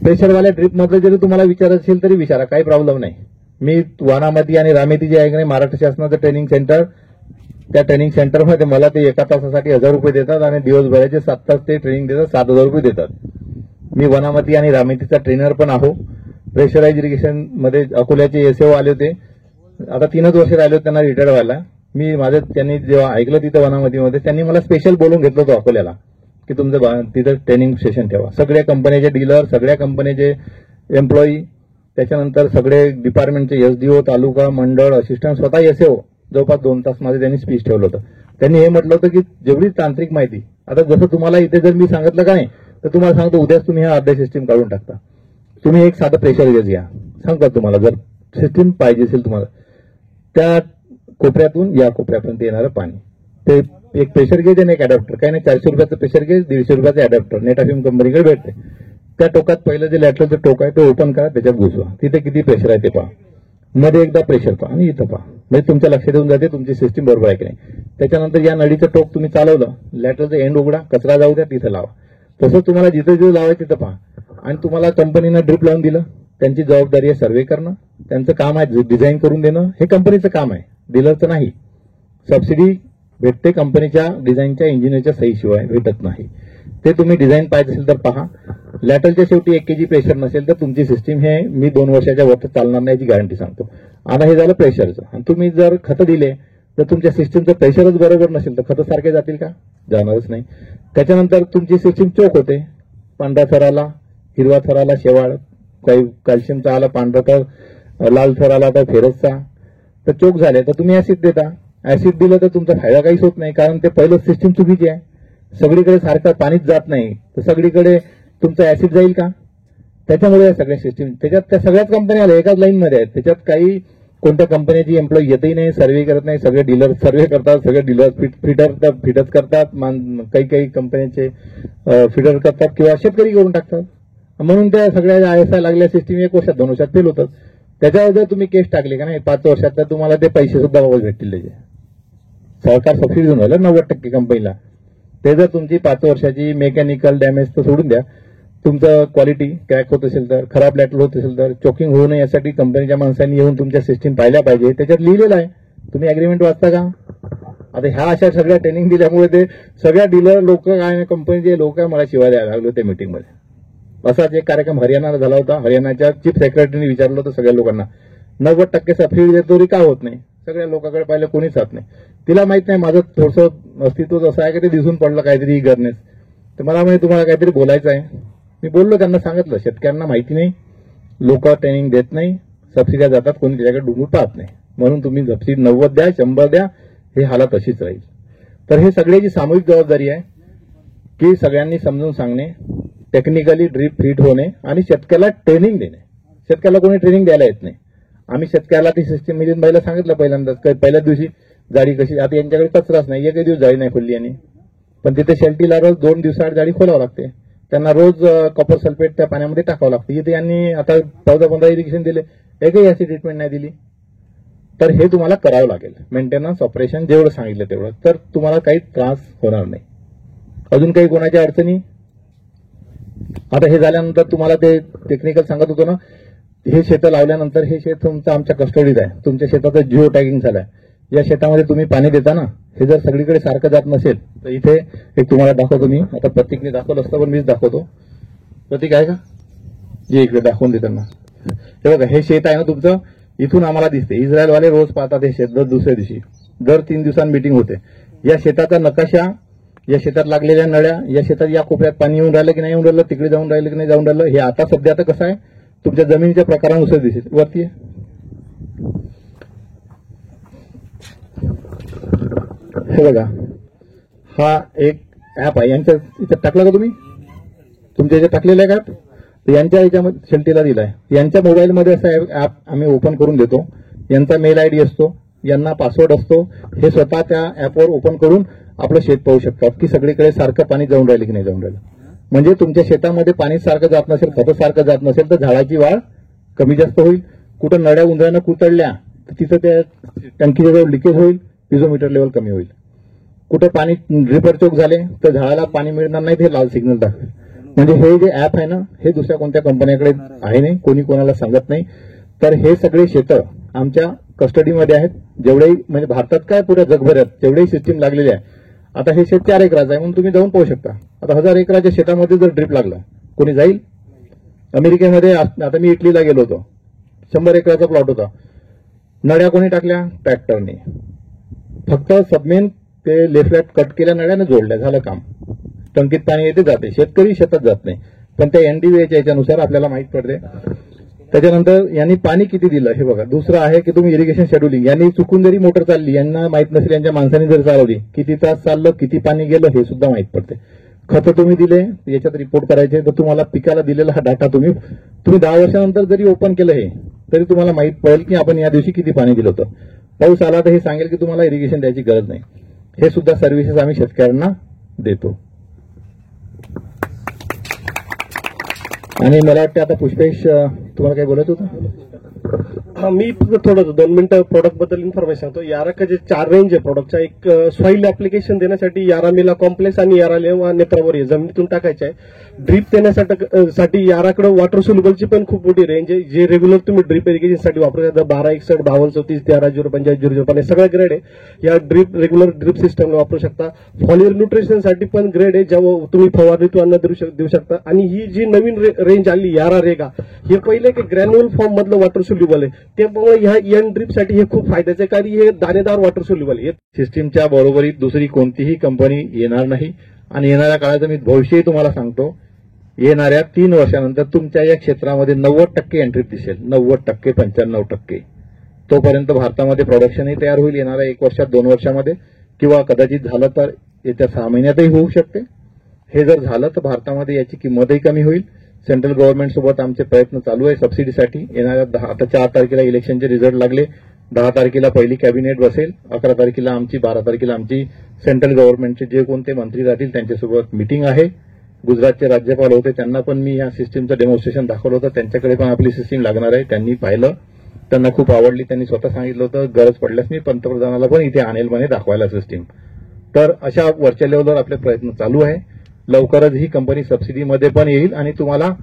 प्रेशरवाल्या ड्रीपमधलं जरी तुम्हाला विचारायचं असेल तरी विचारा, काही प्रॉब्लेम नाही. मी वानामती आणि रामेती जे आहे की नाही महाराष्ट्र शासनाचं ट्रेनिंग सेंटर, त्या ट्रेनिंग सेंटरमध्ये मला ते एका तासासाठी 1000 रुपये देतात आणि दिवसभराचे 7 तास ते ट्रेनिंग देतात, 7000 रुपये देतात. मी वनामती आणि रामेतीचा ट्रेनर पण आहो. प्रेशराइज इरिगेशन मध्ये अकोल्याचे एसओ आले होते, आता 3च वर्ष राहिले होते त्यांना रिटायर व्हायला. मी माझं त्यांनी जेव्हा ऐकलं तिथं वनामतीमध्ये त्यांनी मला स्पेशल बोलून घेतलं होतं अकोल्याला की तुमचं तिथं ट्रेनिंग सेशन ठेवा. सगळ्या कंपनीचे डीलर, सगळ्या कंपनीचे एम्प्लॉई, त्याच्यानंतर सगळे डिपार्टमेंटचे एसडीओ, तालुका, मंडळ, असिस्टंट, स्वतः एसओ जवळपास 2 तास मध्ये त्यांनी स्पीच ठेवलं होतं. त्यांनी हे म्हटलं होतं की जेवढी तांत्रिक माहिती, आता जसं तुम्हाला इथे जर मी सांगितलं का नाही तर तुम्हाला सांगतो उद्याच तुम्ही हा अर्ध्या सिस्टीम काढून टाकता. तुम्ही एक साधं प्रेशर गेज घ्या, सांगता तुम्हाला जर सिस्टीम पाहिजे असेल तुम्हाला, त्या कोपऱ्यातून या कोपऱ्यापर्यंत येणारं पाणी, ते एक प्रेशर गेज आणि एक अडॅप्टर. काही नाही, 400 रुपयाचं प्रेशर गेज, 150 रुपयाचं अडॅप्टर नेटाफिम कंपनीकडे भेटते. त्या टोकात पहिलं जे लॅटरलचं टोक आहे ते ओपन करा, त्याच्यात घुसवा, तिथे किती प्रेशर आहे ते पहा, मध्ये एकदा प्रेशर पहा आणि इथं पहा. म्हणजे तुमच्या लक्षात येऊन जाते तुमची सिस्टीम बरोबर आहे की नाही. त्याच्यानंतर या नळीचं टोक तुम्ही चालवलं, लॅटरलचं एंड उघडा, कचरा जाऊ द्या, तिथं लावा. तसं तुम्हाला जिथे जिथे लावायचं तिथं पहा. आणि तुम्हाला कंपनीनं ड्रिप लावून दिलं, त्यांची जबाबदारी आहे सर्वे करणं, त्यांचं काम आहे डिझाईन करून देणं, हे कंपनीचं काम आहे, डीलरचं नाही. सबसिडी भेटते कंपनीच्या डिझाईनच्या इंजिनियरच्या सहीशिवाय भेटत नाही. ते तुम्ही डिझाईन पाहिजे असेल तर पहा. लॅटरलच्या शेवटी 1 kg प्रेशर नसेल तर तुमची सिस्टीम हे मी 2 वर्षाच्या वर चालणार नाही याची गॅरंटी सांगतो. आता हे झालं प्रेशरचं. आणि तुम्ही जर खतं दिले तर तुमच्या सिस्टीमचं प्रेशरच बरोबर नसेल तर खतं सारखे जातील का? जाणारच नाही. त्याच्यानंतर तुमची सिस्टीम चोक होते. पांढऱ्या थराला, हिरवा थराला शेवाळ, काही कॅल्शियमचा आला पांढरा थर, लाल थर आला तर फेरसचा, तर चोक झाले तर तुम्ही ऍसिड देता. ऍसिड दिलं तर तुमचा फायदा काहीच होत नाही, कारण ते पहिलं सिस्टीम चुकीची आहे. सगळीकडे सारखं पाणीच जात नाही तर सगळीकडे तुमचं ऍसिड जाईल का? त्याच्यामुळे सगळ्या सिस्टीम त्याच्यात त्या सगळ्याच कंपन्या आल्या एकाच लाईनमध्ये आहेत. त्याच्यात काही कोणत्या कंपन्याची एम्प्लॉई येतही नाही, सर्व्हे करत नाही. सगळे डीलर सर्व्हे करतात, सगळे डीलर फिटच करतात, काही काही कंपन्यांचे फिडर करतात किंवा शेतकरी करून टाकतात. म्हणून त्या सगळ्या ISI लागल्या सिस्टीम 1 वर्षात 2 वर्षात फेल होतात. त्याच्यावर जर तुम्ही केस टाकली का नाही 5 वर्षात तर तुम्हाला ते पैसे सुद्धा वापस भेटतील. त्याचे सरकार सबसिडी देऊन राहिलं 90% कंपनीला. ते जर तुमची 5 वर्षाची मेकॅनिकल डॅमेज तर सोडून द्या, तुमचं क्वालिटी क्रॅक होत असेल तर, खराब लॅटरल होत असेल तर, चोकिंग होऊ नये यासाठी कंपनीच्या माणसांनी येऊन तुमच्या सिस्टीम पाहिल्या पाहिजे. त्याच्यात लिहिलेलं आहे. तुम्ही अग्रीमेंट वाचता का? आता ह्या अशा सगळ्या ट्रेनिंग दिल्यामुळे ते सगळ्या डीलर लोक काय कंपनीचे लोक मला शिवाय द्यायला लागले होते मीटिंगमध्ये. असाच एक कार्यक्रम हरियाणाला झाला होता. हरियाणाच्या चीफ सेक्रेटरीने विचारलं होतं सगळ्या लोकांना 90% सबसिडी देतो री का होत नाही? सगळ्या लोकांकडे पाहिलं कोणीच हात नाही. तिला माहित नाही माझं थोडंसं अस्तित्वच असं आहे की ते दिसून पडलं काहीतरी इगरनेस. तर मला माहिती तुम्हाला काहीतरी बोलायचं आहे. मी बोललो, त्यांना सांगितलं शेतकऱ्यांना माहिती नाही, लोक ट्रेनिंग देत नाही, सबसिड्या जातात, कोणी त्याच्याकडे डुंगूर पाहत नाही. म्हणून तुम्ही सबसिडी 90 द्या, 100 द्या, हे हालत अशीच राहील. तर हे सगळ्याची सामूहिक जबाबदारी आहे की सगळ्यांनी समजून सांगणे, टेक्निकली ड्रीप फिट होणे आणि शेतकऱ्याला ट्रेनिंग देणे. शेतकऱ्याला कोणी ट्रेनिंग द्यायला येत नाही. आम्ही शेतकऱ्याला ती सिस्टीम मिलिंद बाईला सांगितलं पहिल्यांदाच, पहिल्याच दिवशी जाळी कशी. आता यांच्याकडे कचराच नाही, एकही दिवस जाळी नाही खोलली यांनी, पण तिथे शेल्टीला रोज 2 दिवसाआड जाळी खोलावं लागते. त्यांना रोज कॉपर सल्फेट त्या पाण्यामध्ये टाकावं लागतं. इथे यांनी आता 14-15 इरिगेशन दिले, एकही अशी ट्रीटमेंट नाही दिली. तर हे तुम्हाला करावं लागेल. मेंटेनन्स ऑपरेशन जेवढं सांगितलं तेवढं, तर तुम्हाला काही त्रास होणार नाही. अजून काही कोणाच्या अडचणी? आता हे झाल्यानंतर तुम्हाला ते टेक्निकल सांगत होतो ना, हे शेतं लावल्यानंतर हे शेत तुमचं आमच्या कस्टडीत आहे. तुमच्या शेताचं जिओ टॅगिंग झालंय. या शेतामध्ये तुम्ही पाणी देता ना, हे जर सगळीकडे सारखं जात नसेल तर इथे एक तुम्हाला दाखवतो मी. आता प्रतीकने दाखवलं असतं पण मीच दाखवतो. प्रतीक आहे का? जे इकडे दाखवून दे त्यांना. हे बघा, हे शेत आहे ना तुमचं, इथून आम्हाला दिसते. इस्रायलवाले रोज पाहतात हे शेत. दर दुसऱ्या दिवशी, दर 3 दिवसांनी मीटिंग होते. या शेताचा नकाशा, या शेतात लागलेल्या नळ्या, या शेतात या कोपऱ्यात पाणी येऊन राहिलं की नाही येऊन राहिलं, तिकडे जाऊन राहिलं की नाही जाऊन राहिलं, हे आता सध्या आता कसं आहे तुमच्या जमिनीच्या प्रकारानुसार दिसेल. वरती हे बघा, हा एक ऍप आहे. यांच्या इथं टाकला का तुम्ही? तुमच्या इथे टाकलेला आहे का? तर यांच्या याच्यामध्ये शेल्टीला दिलाय. यांच्या मोबाईलमध्ये असा ऍप आम्ही ओपन करून देतो. यांचा मेल आयडी असतो, यांना पासवर्ड असतो. हे स्वतः त्या ऍपवर ओपन करून आपलं शेत पाहू शकतात की सगळीकडे सारखं पाणी जाऊन राहिलं की नाही जाऊन राहिलं. म्हणजे तुमच्या शेतामध्ये पाणी सारखं जात नसेल, खतं सारखं जात नसेल तर झाडाची वाढ कमी जास्त होईल. कुठं नळ्या उंदरानं कुतडल्या तर तिथं त्या टंकीच्या जवळ लिकेज होईल, पिझोमीटर लेवल कमी होईल. कुठं पाणी ड्रिपर चोक झाले तर झाडाला पाणी मिळणार नाही, ते लाल सिग्नल दाखवेल. म्हणजे हे जे ऍप आहे ना, हे दुसऱ्या कोणत्या कंपन्याकडे आहे नाही, कोणी कोणाला सांगत नाही. तर हे सगळे शेतं आमच्या कस्टडीमध्ये आहेत. जेवढेही म्हणजे भारतात काय पुऱ्या जगभरात जेवढेही सिस्टीम लागलेली आहे. आता हे शेत 4 एकराचं आहे म्हणून तुम्ही जाऊन पाहू शकता. आता 1000 एकराच्या शेतामध्ये जर ड्रिप लागला, कोणी जाईल? अमेरिकेमध्ये आता मी इटलीला गेलो होतो, 100 एकराचा प्लॉट होता. नळ्या कोणी टाकल्या? ट्रॅक्टरने. फक्त सबमेन ते लेफ्ट राईट कट केल्या, नळ्यानं जोडल्या, झालं काम. टंकीत पाणी येते जाते, शेतकरी शेतात जात नाही. पण त्या NDVAच्या याच्यानुसार आपल्याला माहित पडते. त्याच्यानंतर यांनी पाणी किती दिलं हे बघा. दुसरं आहे की तुम्ही इरिगेशन शेड्युलिंग, यांनी चुकून जरी मोटर चालली, यांना माहित नसेल, यांच्या माणसांनी जर चालवली, किती तास चाललं, किती पाणी गेलं हे सुद्धा माहित पडते. खतं तुम्ही दिले याच्यात रिपोर्ट करायचे, तर तुम्हाला पिकाला दिलेला हा डाटा तुम्ही 10 वर्षानंतर जरी ओपन केलं हे, तरी तुम्हाला माहित पडेल की आपण या दिवशी किती पाणी दिलं होतं. पाऊस आला तर हे सांगेल की तुम्हाला इरिगेशन द्यायची गरज नाही. हे सुद्धा सर्व्हिसेस आम्ही शेतकऱ्यांना देतो. आणि मला वाटतं आता पुष्पेश तुम्हाला काय बोलत होतं?
हा, मी थोडं 2 मिनिटं प्रोडक्ट बद्दल इन्फॉर्मेशन सांगतो. यारा का जे 4 रेंज आहे प्रोडक्टचा, एक सॉइल ऍप्लिकेशन देण्यासाठी यारा मिला कॉम्प्लेक्स आणि यारा लेवा नेत्रावर जमिनीतून टाकायचे आहे. ड्रीप देण्यासाठी याराकडे वॉटर सोल्युबलची पण खूप मोठी रेंज आहे, जे रेग्युलर तुम्ही ड्रीप इरिगेशनसाठी वापरू शकता. 1261, 5234, 1345, सगळ्या ग्रेड आहे. या रेग्युलर ड्रीप सिस्टमला वापरू शकता. फॉलियर न्यूट्रिशनसाठी पण ग्रेड आहे, जेव्हा तुम्ही फवारणीतून अन्न देऊ शकता. आणि ही जी नवीन रेंज आली यारा रेगा, हे पहिले की ग्रॅन्युअल फॉर्म मधलं वॉटर सोल्युबल आहे, त्यामुळे ह्या एन ड्रीपसाठी हे खूप फायद्याचं आहे, कारण हे दाणेदार वॉटर सोल्युबल आहे.
सिस्टीमच्या बरोबरीत दुसरी कोणतीही कंपनी येणार नाही आणि येणाऱ्या काळाचं मी भविष्यही तुम्हाला सांगतो. येणाऱ्या 3 वर्षानंतर तुमच्या या क्षेत्रामध्ये 90% एंट्रीप दिसेल, 90%, 95%. तोपर्यंत भारतामध्ये प्रोडक्शनही तयार होईल येणाऱ्या 1 वर्षात, 2 वर्षामध्ये, किंवा कदाचित झालं तर येत्या 6 महिन्यातही होऊ शकते. हे जर झालं तर भारतामध्ये याची किंमतही कमी होईल. सेंट्रल गव्हर्नमेंट सोबत आमचे प्रयत्न चालू आहे सबसिडीसाठी. येणाऱ्या आता 4 तारखेला इलेक्शनचे रिझल्ट लागले, 10 तारखेला पहिली कॅबिनेट बसेल, 11 तारखेला आमची, 12 तारखेला आमची सेंट्रल गव्हर्नमेंटचे जे कोणते मंत्री राहतील त्यांच्यासोबत मीटिंग आहे. गुजरातचे राज्यपाल होते, त्यांना पण मी या सिस्टीमचं डेमॉन्स्ट्रेशन दाखवलं होतं. त्यांच्याकडे पण आपली सिस्टीम लागणार आहे. त्यांनी पाहिलं, त्यांना खूप आवडली. त्यांनी स्वतः सांगितलं होतं गरज पडल्यास मी पंतप्रधानाला पण इथे आणेल म्हणे दाखवायला सिस्टीम. तर अशा वरच्या लेवलवर आपले प्रयत्न चालू आहे. लवकरच ही कंपनी सबसिडीमध्ये पण येईल आणि तुम्हाला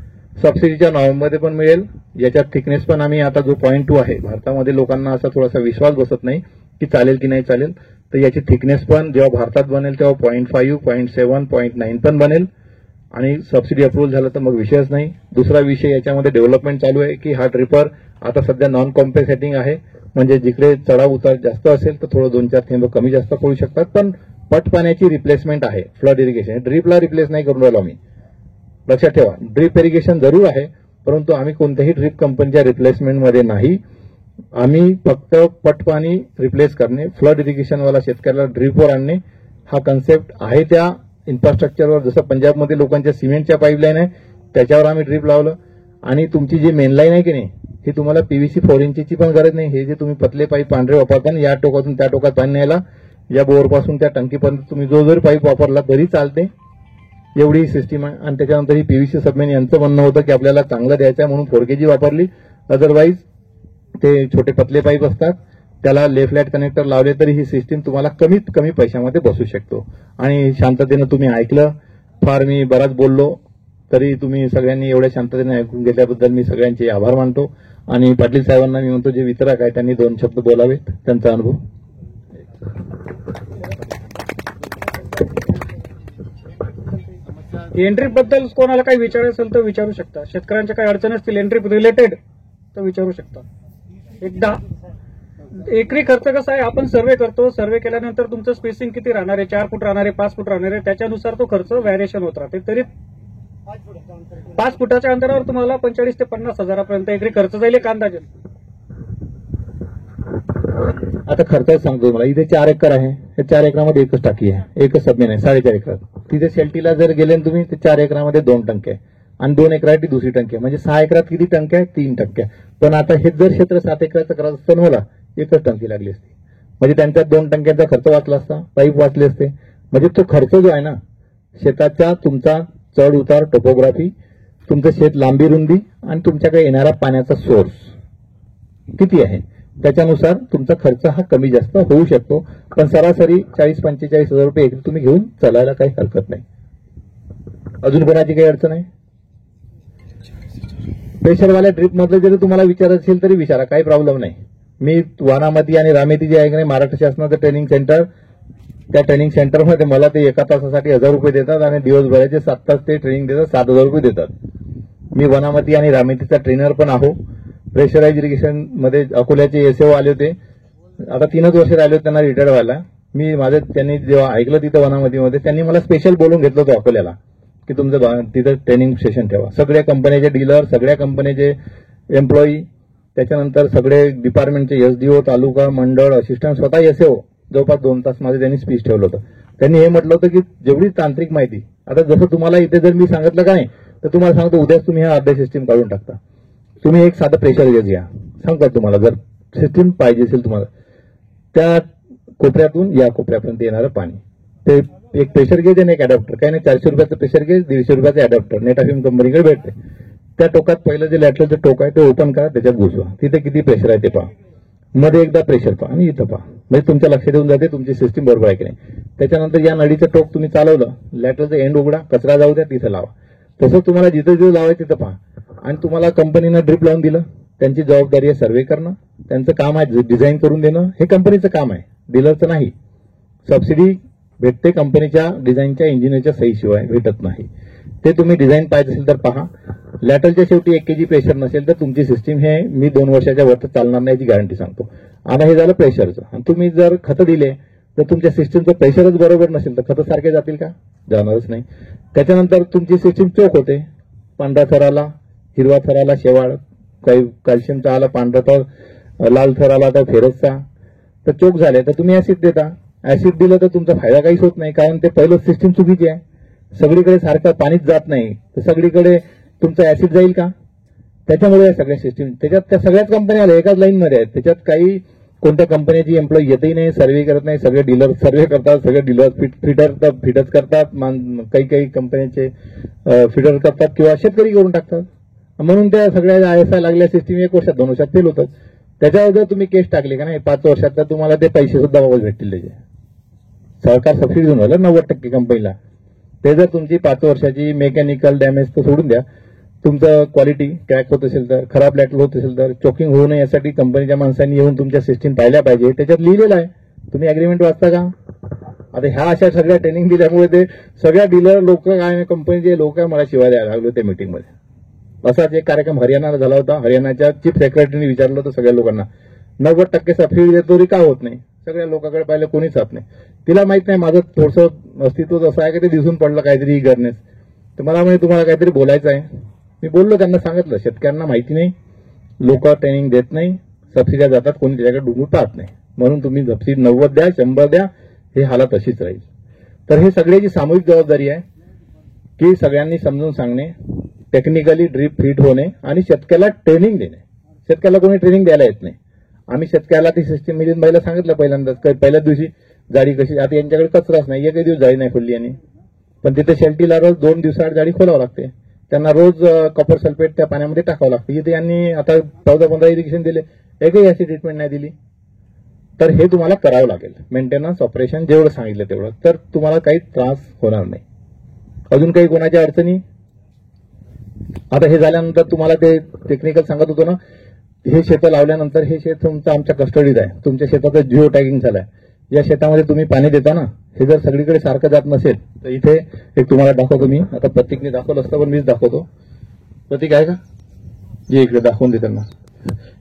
सबसिडीच्या नॉर्ममध्ये पण मिळेल. याच्यात थिकनेस पण आम्ही आता जो 0.2 आहे, भारतामध्ये लोकांना असा थोडासा विश्वास बसत नाही की चालेल की नाही चालेल, तर याची थिकनेस पण जेव्हा भारतात बनेल तेव्हा 0.5, 0.7, 0.9 पण बनेल. आणि सबसिडी अप्रूव्हल झालं तर मग विषयच नाही. दुसरा विषय याच्यामध्ये डेव्हलपमेंट चालू आहे की हा ड्रिपर आता सध्या नॉन कॉम्पेन्सेटिंग आहे, म्हणजे जिकडे चढाव उतार जास्त असेल तर थोडं 2-4 थेंब कमी जास्त पडू शकतात, पण पट पाण्याची रिप्लेसमेंट आहे. फ्लड इरिगेशन ड्रीपला रिप्लेस नाही करून राहिलो आम्ही, लक्षात ठेवा. ड्रीप इरिगेशन जरूर आहे, परंतु आम्ही कोणत्याही ड्रीप कंपनीच्या रिप्लेसमेंटमध्ये नाही. आम्ही फक्त पट पाणी रिप्लेस करणे, फ्लड इरिगेशनवाला शेतकऱ्याला ड्रीपवर आणणे हा कन्सेप्ट आहे. त्या इन्फ्रास्ट्रक्चरवर जसं पंजाबमध्ये लोकांच्या सिमेंटच्या पाईपलाईन आहे त्याच्यावर आम्ही ड्रीप लावलं. आणि तुमची जी मेन लाईन आहे की नाही, ही तुम्हाला पीव्हीसी 4 इंचची पण गरज नाही. हे जे तुम्ही पतले पाईप पांढरे वापरता, या टोकातून त्या टोकात पाणी न्यायला, या बोरपासून त्या टंकीपर्यंत तुम्ही जो जरी पाईप वापरला तरी चालते, एवढी सिस्टीम आहे. आणि त्याच्यानंतर ही पीव्हीसी सबमेन यांचं म्हणणं होतं की आपल्याला चांगलं द्यायचं आहे म्हणून 4kg वापरली. अदरवाईज ते छोटे पतले पाईप असतात, त्याला लेफ्ट लाईट कनेक्टर लावले तरी ही सिस्टीम तुम्हाला कमीत कमी पैशामध्ये बसू शकतो. आणि शांततेनं तुम्ही ऐकलं. फार मी बराच बोललो तरी तुम्ही सगळ्यांनी एवढ्या शांततेने ऐकून घेतल्याबद्दल मी सगळ्यांचे आभार मानतो. आणि पाटील साहेबांना मी म्हणतो जे वितरक आहे त्यांनी 2 शब्द बोलावेत, त्यांचा अनुभव.
एंट्री बद्दल कोणाला काही विचारायचं असेल तर विचारू शकता. शेतकऱ्यांच्या काही अडचणी असतील एंट्री रिलेटेड तर विचारू शकता. एकदा एकरी खर्च कसा आहे, आपण सर्वे करतो, सर्वे केल्यानंतर तुमचं स्पेसिंग किती राहणार आहे, 4 फूट राहणार आहे, 5 फूट राहणार आहे, त्याच्यानुसार तो खर्च व्हॅरिएशन होत राहते. तरी 5 फुटाच्या अंतरावर तुम्हाला 45 ते 50 हजारापर्यंत एकरी खर्च जाईल एक अंदाजे.
आता खर्चाच सांगतो तुम्हाला. इथे 4 एकर आहे, या 4 एकरामध्ये एकच टाकी आहे, एकच सबमेन आहे 4.5 एकर. तिथे शेल्टीला जर गेले तुम्ही तर 4 एकरामध्ये 2 टंके आहे आणि 2 एकरासाठी दुसरी टंकी आहे, म्हणजे 6 एकरात किती टंके आहे, 3 टंके. पण आता हे जर क्षेत्र 7 एकराचं करायचं असतं ना, मला एकच टंकी लागली असती, म्हणजे त्यांच्यात 2 टंक्यांचा खर्च वाचला असता, पाईप वाचले असते. म्हणजे तो खर्च जो आहे ना शेताचा, तुमचा चढ उतार, टोपोग्राफी, तुमचं शेत लांबी रुंदी आणि तुमच्याकडे येणारा पाण्याचा सोर्स किती आहे त्याच्यानुसार तुमचा खर्च हा कमी जास्त होऊ शकतो. पण सरासरी 40-45 हजार रुपये एकरी तुम्ही घेऊन चालायला काही हरकत नाही. अजून कोणाची काही अडचण आहे? प्रेशरवाल्या ड्रीप मधलं जरी तुम्हाला विचारायचं असेल तरी विचारा, काही प्रॉब्लेम नाही. मी वानामती आणि रामेती जे आहे की नाही महाराष्ट्र शासनाचं ट्रेनिंग सेंटर, त्या ट्रेनिंग सेंटरमध्ये मला ते 1 तासासाठी 1000 रुपये देतात आणि दिवसभराचे 7 तास ते ट्रेनिंग देतात, 7000 रुपये देतात. मी वनामती आणि रामेतीचा ट्रेनर पण आहो. प्रेशराइज इरिगेशन मध्ये अकोल्याचे एसओ आले होते, आता 3च वर्ष राहिले होते त्यांना रिटायर व्हायला. मी माझं त्यांनी जेव्हा ऐकलं तिथं वनामतीमध्ये, त्यांनी मला स्पेशल बोलून घेतलं होतं अकोल्याला की तुमचं तिथं ट्रेनिंग सेशन ठेवा. सगळ्या कंपन्याचे डीलर, सगळ्या कंपन्याचे एम्प्लॉई, त्याच्यानंतर सगळे डिपार्टमेंटचे एसडीओ, तालुका, मंडळ, असिस्टंट, स्वतः एसओ जवळपास 2 तास माझे त्यांनी स्पीच ठेवलं होतं. त्यांनी हे म्हटलं होतं की जेवढी तांत्रिक माहिती, आता जसं तुम्हाला इथे जर मी सांगितलं का नाही तर तुम्हाला सांगतो उद्याच तुम्ही हा अर्ध्या सिस्टीम काढून टाकता. तुम्ही एक साधं प्रेशर गेज घ्या, सांगतात तुम्हाला जर सिस्टीम पाहिजे असेल तुम्हाला, त्या कोपऱ्यातून या कोपऱ्यापर्यंत येणारं पाणी, ते एक प्रेशर गेज आणि एक अडॅप्टर, काही नाही 400 रुपयाचं प्रेशर गेज, 150 रुपयाचं अडॅप्टर नेटाफिम कंपनीकडे भेटते. त्या टोकात पहिलं जे लॅटरलचं टोक आहे ते ओपन करा, त्याच्यात घुसवा. तिथे किती प्रेशर आहे ते पहा, मध्ये एकदा प्रेशर पहा आणि इथं पहा. म्हणजे तुमच्या लक्षात येऊन जाते तुमची सिस्टीम बरोबर आहे की नाही. त्याच्यानंतर या नळीचं टोक तुम्ही चालवलं, लॅटरलचं एंड उघडा, कचरा जाऊ द्या, तिथं लावा. तसंच तुम्हाला जिथं जिथं लावायचं तिथं पहा. आणि तुम्हाला कंपनीनं ड्रिप लावून दिलं, त्यांची जबाबदारी आहे सर्वे करणं, त्यांचं काम आहे डिझाईन करून देणं, हे कंपनीचं काम आहे, डीलरचं नाही. सबसिडी भेटते कंपनीच्या डिझाईनच्या इंजिनियरच्या सहीशिवाय भेटत नाही. ते तुम्ही डिझाईन पाहिजे असेल तर पहा. लॅटरच्या शेवटी 1 kg प्रेशर नसेल तर तुमची सिस्टीम हे मी 2 वर्षाच्या वरती चालणार नाही याची गॅरंटी सांगतो. आता हे झालं प्रेशरचं. आणि तुम्ही जर खतं दिले तर तुमच्या सिस्टीमचं प्रेशरच बरोबर नसेल तर खतं सारखे जातील का? जाणारच नाही. त्याच्यानंतर तुमची सिस्टीम चोक होते, पांढरा थर आला, हिरवा थर आला शेवाळ, काही कॅल्शियमचा आला पांढरा थर, लाल थर आला तर फेरसचा, तर चोक झाले तर तुम्ही ऍसिड देता. ऍसिड दिलं तर तुमचा फायदा काहीच होत नाही, कारण ते पहिलं सिस्टीम चुकीची आहे. सगळीकडे सारखं पाणीच जात नाही तर सगळीकडे तुमचं ऍसिड जाईल का? त्याच्यामुळे या सगळ्या सिस्टीम, त्याच्यात त्या सगळ्याच कंपन्या एकाच लाईनमध्ये आहेत. त्याच्यात काही कोणत्या कंपन्याची एम्प्लॉई येतही नाही, सर्व्हे करत नाही, सगळे डीलर सर्व्हे करतात, सगळे डीलर फिडर्स करतात, काही काही कंपन्यांचे फिडर करतात किंवा शेतकरी करून टाकतात. म्हणून त्या सगळ्या ISI लागल्या सिस्टीम 1 वर्षात 2 वर्षात फेल होतात. त्याच्यावर जर तुम्ही केस टाकली का नाही 5 वर्षात तर तुम्हाला ते पैसे सुद्धा वापस भेटतील. त्याचे सरकार सबसिडी देऊन राहिलं 90% कंपनीला. ते जर तुमची 5 वर्षाची मेकॅनिकल डॅमेज तर सोडून द्या, तुमचं क्वालिटी क्रॅक होत असेल तर, खराब लॅटल होत असेल तर, चोकिंग होऊ नये यासाठी कंपनीच्या माणसांनी येऊन तुमच्या सिस्टीम पाहिल्या पाहिजे. त्याच्यात लिहिलेलं आहे, तुम्ही अग्रीमेंट वाचता का? आता ह्या अशा सगळ्या ट्रेनिंग दिल्यामुळे ते सगळ्या डीलर लोक काय कंपनीचे लोक मला शिवाय द्यायला लागले त्या मीटिंगमध्ये. असाच एक कार्यक्रम हरियाणाला झाला होता. हरियाणाच्या चीफ सेक्रेटरीने विचारलं होतं सगळ्या लोकांना, 90% सबसिडी देतो तरी का होत नाही? सगळ्या लोकांकडे पाहिलं कोणीच हात नाही. तिला माहित नाही माझं थोडंसं अस्तित्व असं आहे की ते दिसून पडलं काहीतरी गरनेस. तर मला म्हणजे तुम्हाला काहीतरी बोलायचं आहे. मी बोललो, त्यांना सांगितलं शेतकऱ्यांना माहिती नाही, लोक ट्रेनिंग देत नाही, सबसिड्या जातात, कोणी त्याच्याकडे डुंगून पाहत नाही. म्हणून तुम्ही सबसिडी 90 द्या, 100 द्या, हे हालत अशीच राहील. तर हे सगळ्याची सामूहिक जबाबदारी आहे की सगळ्यांनी समजून सांगणे, टेक्निकली ड्रीप फिट होणे आणि शेतकऱ्याला ट्रेनिंग देणे. शेतकऱ्याला कोणी ट्रेनिंग द्यायला येत नाही. आम्ही शेतकऱ्याला ती सिस्टीम मिलिंद बाईला सांगितलं पहिल्यांदाच, पहिल्याच दिवशी जाळी कशी, आता यांच्याकडे कचराच नाही, एकही दिवस जाळी नाही खोलली यांनी, पण तिथे शेल्टीला रोज 2 दिवसाआड जाळी खोलावं लागते. त्यांना रोज कॉपर सल्फेट त्या पाण्यामध्ये टाकावं लागतं. इथे यांनी आता 14-15 इरिगेशन दिले, एकही अशी ट्रीटमेंट नाही दिली. तर हे तुम्हाला करावं लागेल, मेंटेनन्स ऑपरेशन जेवढं सांगितलं तेवढं, तर तुम्हाला काही त्रास होणार नाही. अजून काही कोणाच्या अडचणी? आता हे झाल्यानंतर तुम्हाला ते टेक्निकल सांगत होतो ना, हे शेतं लावल्यानंतर हे शेत तुमचं आमच्या कस्टडीत आहे. तुमच्या शेताचं जिओ टॅगिंग झालंय. या शेतामध्ये तुम्ही पाणी देता ना, हे जर सगळीकडे सारखं जात नसेल तर इथे एक तुम्हाला दाखवतो मी. आता प्रतीकने दाखवलं असतं पण मीच दाखवतो. प्रतीक आहे का? जे इकडे दाखवून दे त्यांना.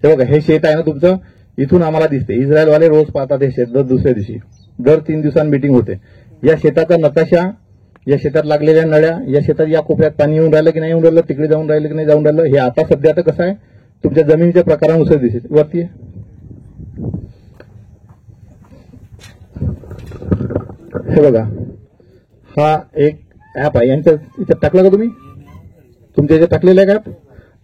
हे बघा, हे शेत आहे ना तुमचं, इथून आम्हाला दिसते. इस्रायलवाले रोज पाहतात हे शेत, दर दुसऱ्या दिवशी, दर 3 दिवसांनी मीटिंग होते. या शेताचा नकाशा, या शेतात लागलेल्या नळ्या, या शेतात या कोपऱ्यात पाणी येऊन राहिलं की नाही येऊन राहिलं, तिकडे जाऊन राहिलं की नाही जाऊन राहिलं, हे आता सध्या तर कसं आहे तुमच्या जमिनीच्या प्रकारानुसार दिसेल. वरती हे बघा, हा एक ऍप आहे. यांच्या याच्यात टाकला का तुम्ही? तुमच्या याच्यात टाकलेला आहे का?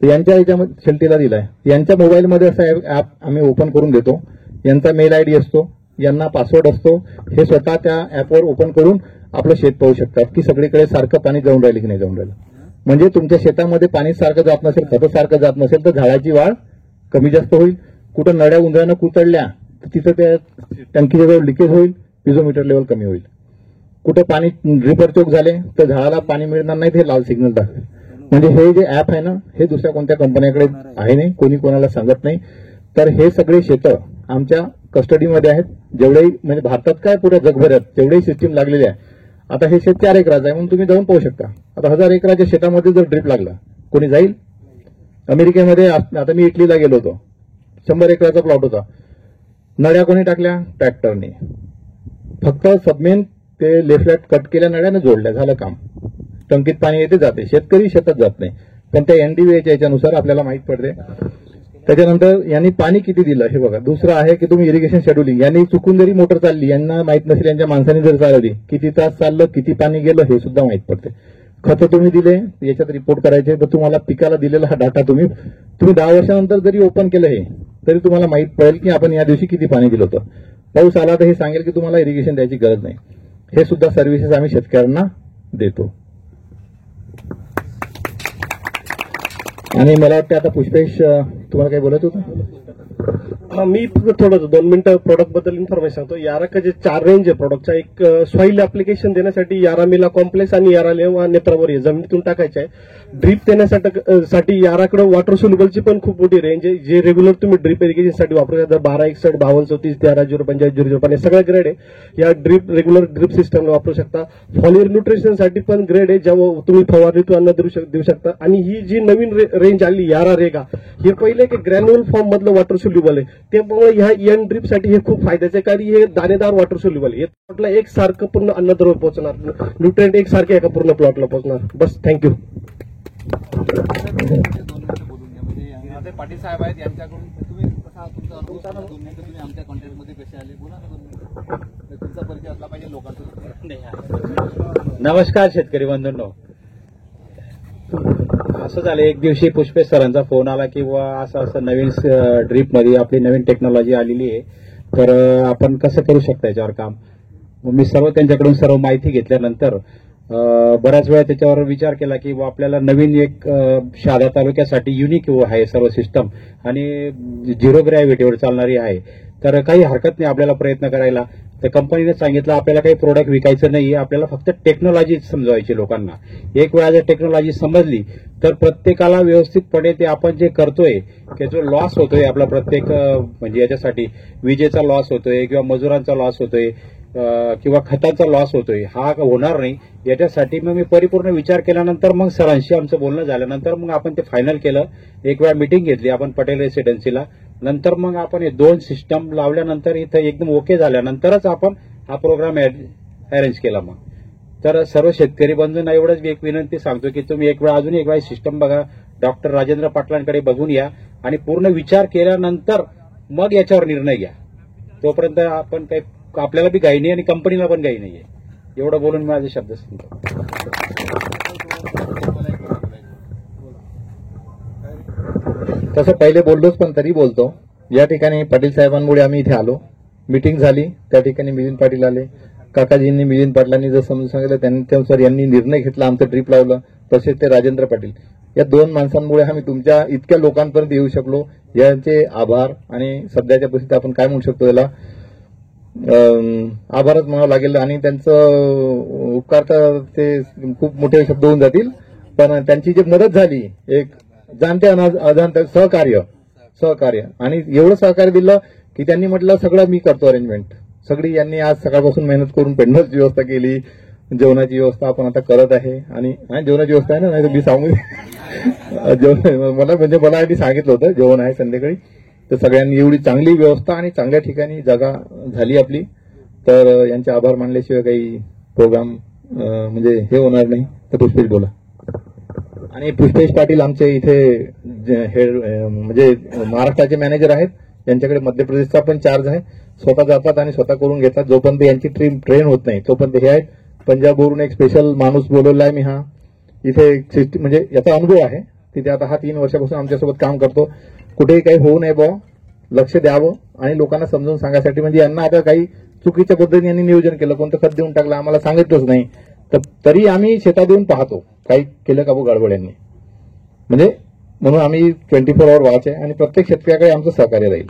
यांच्या याच्यामध्ये शेल्टीला दिलाय. यांच्या मोबाईलमध्ये असा ऍप आम्ही ओपन करून देतो. यांचा मेल आयडी असतो, यांना पासवर्ड असतो. हे स्वतः त्या ऍपवर ओपन करून आपलं शेत पाहू शकतात की सगळीकडे सारखं पाणी जाऊन राहिलं की नाही जाऊन राहिलं. म्हणजे तुमच्या शेतामध्ये पाणी सारखं जात नसेल, खतं सारखं जात नसेल तर झाडाची वाढ कमी जास्त होईल. कुठं नळ्या उंदरानं कुचडल्या तर तिथं त्या टंकीच्या जवळ लिकेज होईल, पिझोमीटर लेवल कमी होईल. कुठं पाणी ड्रिपर चोक झाले तर झाडाला पाणी मिळणार नाही, हे लाल सिग्नल दाखवेल. म्हणजे हे जे ऍप आहे ना, हे दुसऱ्या कोणत्या कंपन्याकडे आहे नाही, कोणी कोणाला सांगत नाही. तर हे सगळे शेतं आमच्या कस्टडीमध्ये आहेत. जेवढेही म्हणजे भारतात काय पुऱ्या जगभरात जेवढेही सिस्टीम लागलेली आहे. आता हे शेत 4 एकराचं आहे म्हणून तुम्ही जाऊन पाहू शकता. आता 1000 एकराच्या शेतामध्ये जर ड्रिप लागला, कोणी जाईल? अमेरिकेमध्ये आता मी इटलीला गेलो होतो, 100 एकराचा प्लॉट होता. नळ्या कोणी टाकल्या? ट्रॅक्टरने. फक्त सबमेन ते लेफ्ट कट केल्या, नळ्याने जोडल्या, झालं काम. टंकीत पाणी येते जाते, शेतकरी शेतात जात नाही. पण त्या NDVAच्या याच्यानुसार आपल्याला माहित पडते. त्याच्यानंतर यांनी पाणी किती दिलं हे बघा. दुसरं आहे की तुम्ही इरिगेशन शेड्युलिंग, यांनी चुकून जरी मोटर चालली, यांना माहित नसेल, यांच्या माणसांनी जर चालवली, किती तास चाललं, किती पाणी गेलं हे सुद्धा माहित पडते. खतं तुम्ही दिले, याच्यात रिपोर्ट करायचे, तर तुम्हाला पिकाला दिलेला हा डाटा तुम्ही 10 वर्षानंतर जरी ओपन केलं हे, तरी तुम्हाला माहित पडेल की आपण या दिवशी किती पाणी दिलं होतं. पाऊस आला तर हे सांगेल की तुम्हाला इरिगेशन द्यायची गरज नाही. हे सुद्धा सर्व्हिसेस आम्ही शेतकऱ्यांना देतो. आणि मला वाटतं आता पुष्पेश तुम्हाला काय बोलत होतं?
मी थोडं 2 मिनिटं प्रोडक्ट बद्दल इन्फॉर्मेशन सांगतो. यारा जे 4 रेंज आहे प्रोडक्टचा, एक सॉइल ऍप्लिकेशन देण्यासाठी यारा मिला कॉम्प्लेक्स आणि यारा लेवा नेत्रावर जमिनीतून टाकायचे आहे. ड्रीप देण्यासाठी याराकडे वॉटर सोल्युबलची पण खूप मोठी रेंज आहे, जे रेग्युलर तुम्ही ड्रीप इरिगेशनसाठी वापरू शकता. 1261, 5234, 13 हे सगळ्या ग्रेड आहे. या रेग्युलर ड्रीप सिस्टम वापरू शकता. फॉलियर न्यूट्रिशनसाठी पण ग्रेड आहे, जेव्हा तुम्ही फवारणीतून अन्न देऊ शकता. आणि ही जी नवीन रेंज आली यारा रेगा, हे पहिले की ग्रॅन्युअल फॉर्म मधलं वॉटर सोल्युबल आहे. त्यामुळे ह्या एन ड्रीप साठी हे खूप फायद्याचं आहे, कारण हे दाणेदार वॉटर सोल्युबल आहे. प्लॉटला एक सारखं पूर्ण अन्नद्रव्य पोहोचणार, न्यूट्रिएंट एक सारखे एका पूर्ण प्लॉटला पोहोचणार. बस, थँक्यू.
म्हणजे पाटील साहेब आहेत, यांच्याकडून तुम्ही कसा तुमचा अनुभव सांगा. 2 मिनिटं तुम्ही आमच्या कॉन्टॅक्टमध्ये कसे आले, बोला ना 2 मिनिटं. तुमचा परिचय असला पाहिजे लोकांचा.
नमस्कार शेतकरी बंधूंनो. असं झालं, एक दिवशी पुष्पेश सरांचा फोन आला की असं नवीन ड्रीपमध्ये आपली नवीन टेक्नॉलॉजी आलेली आहे, तर आपण कसं करू शकता याच्यावर काम. मग मी त्यांच्याकडून सर्व माहिती घेतल्यानंतर बऱ्याच वेळा त्याच्यावर विचार केला की आपल्याला नवीन एक शहादा तालुक्यासाठी युनिक आहे सर्व सिस्टम आणि 0 ग्रॅव्हिटीवर चालणारी आहे. तर काही हरकत नाही आपल्याला प्रयत्न करायला. तर कंपनीने सांगितलं आपल्याला काही प्रोडक्ट विकायचं नाही, आपल्याला फक्त टेक्नॉलॉजी समजवायची लोकांना. एक वेळा जर टेक्नॉलॉजी समजली तर प्रत्येकाला व्यवस्थितपणे ते आपण जे करतोय की जो लॉस होतोय आपला प्रत्येक म्हणजे याच्यासाठी विजेचा लॉस होतोय किंवा मजुरांचा लॉस होतोय किंवा खतांचा लॉस होतोय, हा होणार नाही. याच्यासाठी मग मी परिपूर्ण विचार केल्यानंतर मग सरांशी आमचं बोलणं झाल्यानंतर मग आपण ते फायनल केलं. एक वेळा मीटिंग घेतली आपण पटेल रेसिडेन्सीला. नंतर मग आपण हे 2 सिस्टम लावल्यानंतर इथं एकदम ओके झाल्यानंतरच आपण हा प्रोग्राम अरेंज केला. मग तर सर्व शेतकरी बंधूंना एवढंच एक विनंती सांगतो की तुम्ही एक वेळा अजून एक वेळा सिस्टम बघा, डॉक्टर राजेंद्र पाटलांकडे बघून या आणि पूर्ण विचार केल्यानंतर मग याच्यावर निर्णय घ्या. तोपर्यंत आपण काही आपल्याला बी घाई नाही आणि कंपनीला पण घाई नाहीये. एवढं बोलून मी माझे शब्द सांगतो.
तसं पहिले बोललोच पण तरी बोलतो. या ठिकाणी पाटील साहेबांमुळे आम्ही इथे आलो. मीटिंग झाली, त्या ठिकाणी मिलिंद पाटील आले. काकाजींनी मिलिंद पाटलांनी जर समजून सांगितलं त्यानुसार यांनी निर्णय घेतला, आमचं ट्रिप लावलं. तसेच ते राजेंद्र पाटील, या 2 माणसांमुळे आम्ही तुमच्या इतक्या लोकांपर्यंत येऊ शकलो. यांचे आभार. आणि सध्याच्या परिस्थितीत आपण काय म्हणू शकतो, त्याला आभारच म्हणावं लागेल. आणि त्यांचं उपकार तर ते खूप मोठे शब्द होऊन जातील, पण त्यांची जी मदत झाली, एक जाणत्या अजाणत्या सहकार्य आणि एवढं सहकार्य दिलं की त्यांनी म्हटलं सगळं मी करतो अरेंजमेंट. सगळी यांनी आज सकाळपासून मेहनत करून पेंडलची व्यवस्था केली, जेवणाची व्यवस्था आपण आता करत आहे. आणि जेवणाची व्यवस्था आहे ना, नाही तर मी सांगू मला आधी सांगितलं होतं जेवण आहे संध्याकाळी. तर सगळ्यांनी एवढी चांगली व्यवस्था आणि चांगल्या ठिकाणी जागा झाली आपली, तर यांचे आभार मानल्याशिवाय काही प्रोग्राम म्हणजे हे होणार नाही. तर पुष्पेश बोला. आणि पुष्पेश पाटील आमचे इथे हेड म्हणजे महाराष्ट्राचे मॅनेजर आहेत. यांच्याकडे मध्य प्रदेशचा पण चार्ज आहे. स्वतः जातात आणि स्वतः करून घेतात. जोपर्यंत यांची ट्रेन होत नाही तोपर्यंत हे आहेत. पंजाबवरून एक स्पेशल माणूस बोलवला आहे मी. हा इथे सिस्टम म्हणजे याचा अनुभव आहे. तिथे आता हा 3 वर्षापासून आमच्यासोबत काम करतो. कुठेही काही होऊ नये बुवा, लक्ष द्यावं आणि लोकांना समजून सांगायसाठी. म्हणजे यांना आता काही चुकीच्या पद्धतीने यांनी नियोजन केलं, कोणतं खत देऊन टाकलं, आम्हाला सांगितलंच नाही. तर तरी आम्ही शेतात येऊन पाहतो काही केलं का गडबड यांनी. म्हणजे म्हणून आम्ही 24 आवर वॉच आहे आणि प्रत्येक शेतकऱ्याकडे आमचं सहकार्य राहील.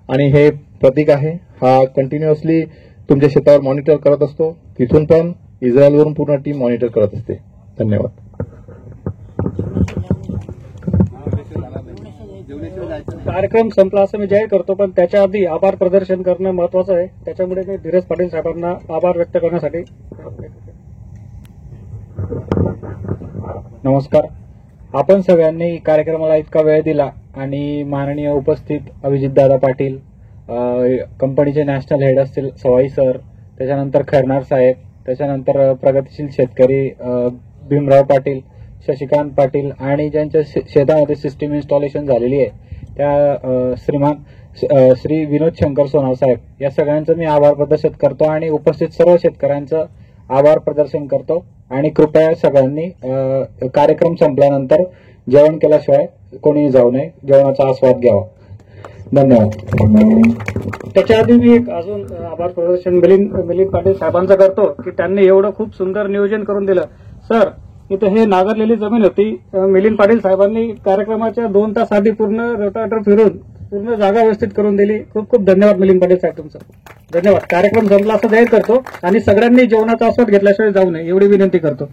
आणि हे प्रतीक आहे, हा कंटिन्युअसली तुमच्या शेतावर मॉनिटर करत असतो. तिथून पण इस्रायलवरून पूर्ण टीम मॉनिटर करत असते. धन्यवाद.
कार्यक्रम संपला असं मी जाहीर करतो, पण त्याच्या आधी आभार प्रदर्शन करणं महत्वाचं आहे. त्याच्यामुळे मी धीरज पाटील साहेबांना आभार व्यक्त करण्यासाठी. नमस्कार. आपण सगळ्यांनी कार्यक्रमाला इतका वेळ दिला आणि माननीय उपस्थित अभिजितदादा पाटील, कंपनीचे नॅशनल हेड असतील सवाई सर, त्याच्यानंतर खैरनार साहेब, त्याच्यानंतर प्रगतिशील शेतकरी भीमराव पाटील, शशिकांत पाटील आणि ज्यांच्या शेतामध्ये सिस्टीम इन्स्टॉलेशन झालेली आहे त्या श्री विनोद शंकर सोनार साहेब, या सगळ्यांचं मी आभार प्रदर्शन करतो आणि उपस्थित सर्व शेतकऱ्यांचं आभार प्रदर्शन करतो. आणि कृपया सगळ्यांनी कार्यक्रम संपल्यानंतर जेवण केल्याशिवाय कोणी जाऊ नये, जेवणाचा आस्वाद घ्यावा. धन्यवाद. त्याच्या आधी मी एक अजून आभार प्रदर्शन मिलिंद पाटील साहेबांचं करतो की त्यांनी एवढं खूप सुंदर नियोजन करून दिलं. सर, इथं हे नांगरलेली जमीन होती. मिलिंद पाटील साहेबांनी कार्यक्रमाच्या 2 तास आधी पूर्ण रोटावेटर फिरून पूर्ण जागा व्यवस्थित करून दिली. खूप खूप धन्यवाद मिलिंद पाटील साहेब तुमचं. धन्यवाद. कार्यक्रम संपला असं जाहीर करतो आणि सगळ्यांनी जेवणाचा आस्वाद घेतल्याशिवाय जाऊ नये एवढी विनंती करतो.